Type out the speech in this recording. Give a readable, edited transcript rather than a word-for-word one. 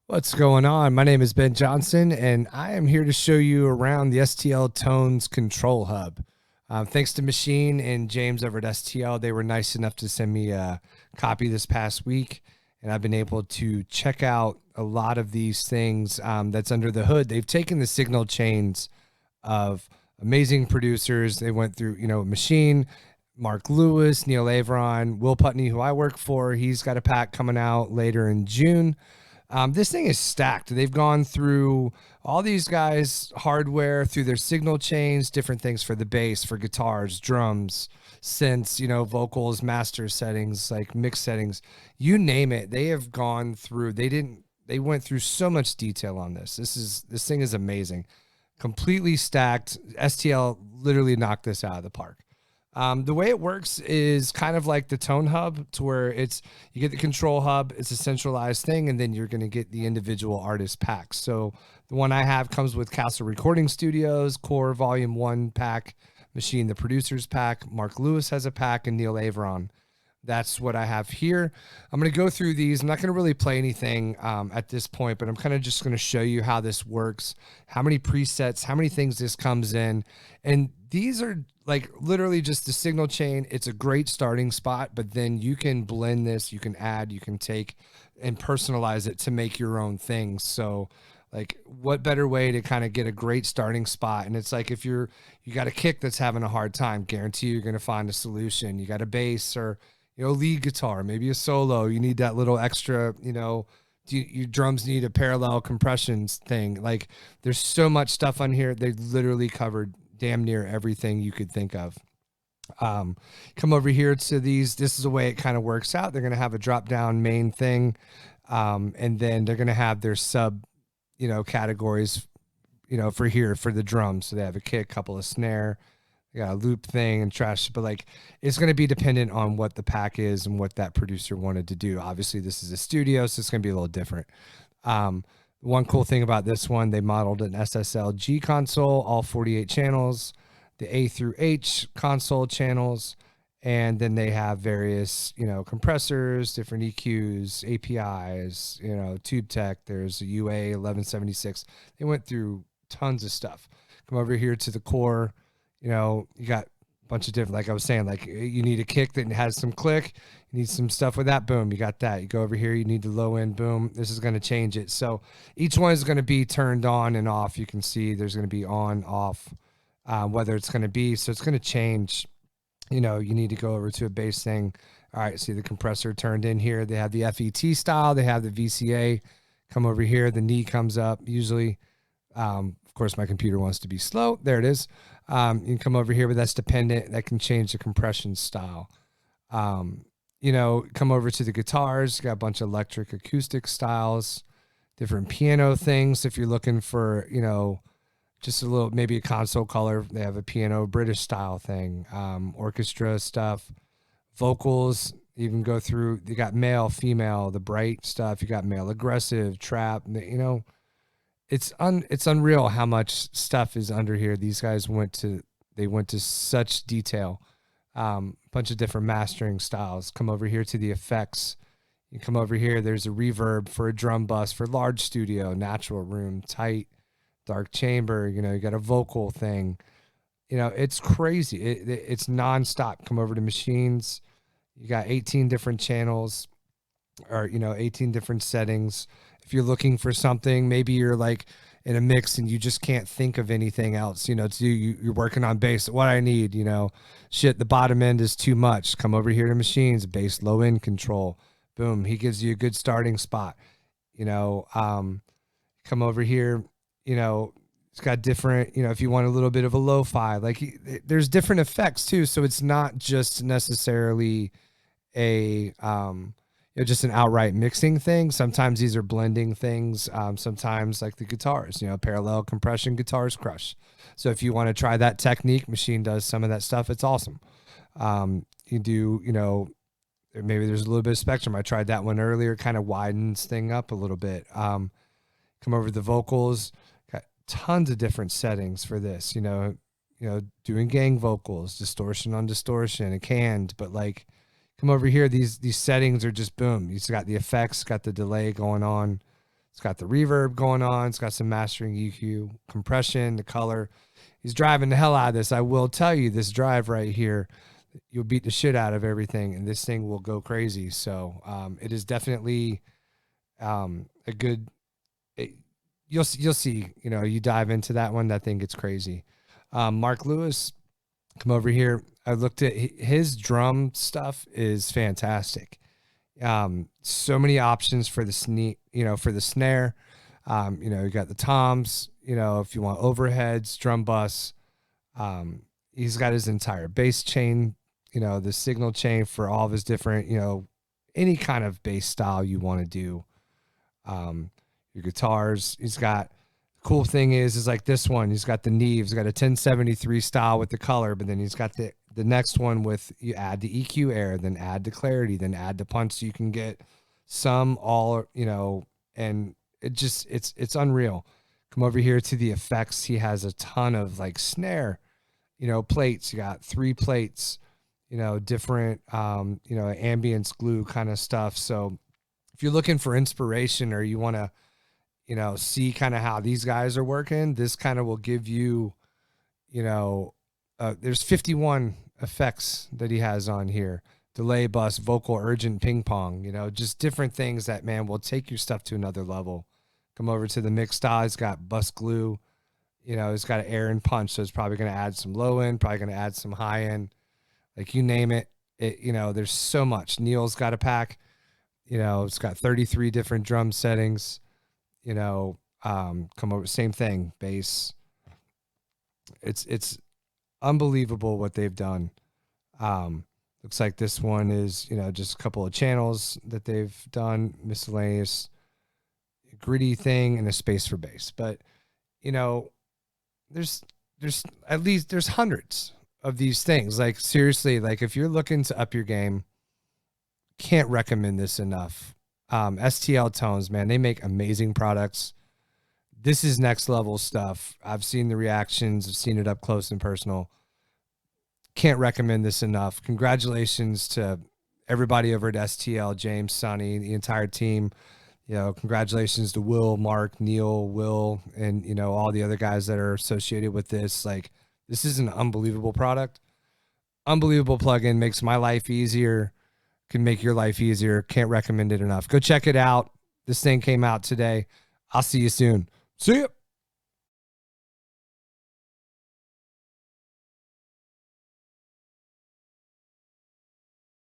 What's going on? My name is Ben Johnson, and I am here to show you around the STL Tones Control Hub. Thanks to Machine and James over at STL, they were nice enough to send me a copy this past week, and I've been able to check out a lot of these things that's under the hood. They've taken the signal chains of amazing producers. They went through, Machine, Mark Lewis, Neal Avron, Will Putney, who I work for. He's got a pack coming out later in June. This thing is stacked. They've gone through all these guys' hardware, through their signal chains, different things for the bass, for guitars, drums, synths, vocals, master settings, like mix settings, you name it. They have gone through. They went through so much detail on this. This thing is amazing. Completely stacked. STL literally knocked this out of the park. The way it works is kind of like the Tone Hub, to where you get the Control Hub, it's a centralized thing, and then you're going to get the individual artist packs. So the one I have comes with Castle Recording Studios, Core Volume 1 pack, Machine the Producers pack, Mark Lewis has a pack, and Neal Avron. That's what I have here. I'm going to go through these. I'm not going to really play anything at this point, but I'm kind of just going to show you how this works, how many presets, how many things this comes in. And these are like literally just the signal chain. It's a great starting spot, but then you can blend this, you can add, you can take and personalize it to make your own things. So like, what better way to kind of get a great starting spot? And it's like, if you got a kick that's having a hard time, guarantee you're going to find a solution. You got a bass or lead guitar, maybe a solo. You need that little extra, your drums need a parallel compressions thing. Like, there's so much stuff on here. They literally covered damn near everything you could think of. Come over here to these. This is the way it kind of works out. They're going to have a drop down main thing. And then they're going to have their sub, categories, for the drums. So they have a kick, couple of snare, they got a loop thing and trash, but like, it's going to be dependent on what the pack is and what that producer wanted to do. Obviously this is a studio, so it's going to be a little different. One cool thing about this one, they modeled an SSL G console, all 48 channels, the A through H console channels, and then they have various, compressors, different EQs, APIs, tube tech. There's a UA 1176. They went through tons of stuff. Come over here to the core. You got a bunch of different, like I was saying, like you need a kick that has some click, you need some stuff with that, boom, you got that. You go over here, you need the low end, boom, this is going to change it. So each one is going to be turned on and off. You can see there's going to be on, off, whether it's going to be, so it's going to change. You need to go over to a bass thing. All right, see the compressor turned in here. They have the FET style, they have the VCA. Come over here, the knee comes up usually. Of course, my computer wants to be slow. There it is. You can come over here, but that's dependent. That can change the compression style. Come over to the guitars. Got a bunch of electric acoustic styles, different piano things. If you're looking for, just a little, maybe a console color, they have a piano British style thing, orchestra stuff, vocals. You can go through, you got male, female, the bright stuff. You got male aggressive, trap, it's unreal how much stuff is under here. These guys went to such detail. Bunch of different mastering styles. Come over here to the effects. You come over here. There's a reverb for a drum bus for large studio, natural room, tight, dark chamber. You got a vocal thing. It's crazy. It's nonstop. Come over to machines. You got 18 different channels, or 18 different settings. If you're looking for something, maybe you're like in a mix and you just can't think of anything else, to do. You're working on bass. What I need, shit, the bottom end is too much. Come over here to machines, bass low end control. Boom. He gives you a good starting spot. Come over here, it's got different, if you want a little bit of a lo-fi, like there's different effects too. So it's not just necessarily a, just an outright mixing thing. Sometimes these are blending things. Sometimes like the guitars, parallel compression guitars crush. So if you want to try that technique, Machine does some of that stuff. It's awesome. You do, maybe there's a little bit of spectrum. I tried that one earlier, kind of widens thing up a little bit. Come over to the vocals, got tons of different settings for this, doing gang vocals, distortion on distortion, and canned, but like, come over here, these settings are just boom. You've got the effects, got the delay going on. It's got the reverb going on. It's got some mastering, EQ, compression, the color. He's driving the hell out of this. I will tell you, this drive right here, you'll beat the shit out of everything, and this thing will go crazy. So it is definitely a good. You'll see. You know, you dive into that one, that thing gets crazy. Mark Lewis, come over here. I looked at his drum stuff is fantastic. So many options for the for the snare. You got the toms, if you want overheads, drum bus. He's got his entire bass chain, the signal chain for all of his different, any kind of bass style you want to do. Your guitars, he's got, cool thing is like this one, he's got the Neve, he's got a 1073 style with the color, but then he's got the next one with, you add the EQ air, then add the clarity, then add the punch, so you can get some all, and it's unreal. Come over here to the effects. He has a ton of like snare, plates. You got 3 plates, different, ambience glue kind of stuff. So if you're looking for inspiration, or you want to, see kind of how these guys are working, this kind of will give you, there's 51 effects that he has on here. Delay bus, vocal, urgent, ping pong, just different things that, man, will take your stuff to another level. Come over to the mix style. He's got bus glue, he's got an air and punch. So it's probably going to add some low end, probably going to add some high end, like you name it. There's so much. Neal's got a pack, it's got 33 different drum settings, come over, same thing, bass. It's unbelievable what they've done. Looks like this one is, just a couple of channels that they've done, miscellaneous gritty thing, and a space for bass. But, there's at least, there's hundreds of these things. Like, seriously, like if you're looking to up your game, can't recommend this enough. STL Tones, man, they make amazing products. This is next level stuff. I've seen the reactions. I've seen it up close and personal. Can't recommend this enough. Congratulations to everybody over at STL, James, Sonny, the entire team. Congratulations to Will, Mark, Neal, Will, and, all the other guys that are associated with this. Like, this is an unbelievable product. Unbelievable plugin. Makes my life easier. Can make your life easier. Can't recommend it enough. Go check it out. This thing came out today. I'll see you soon. See ya.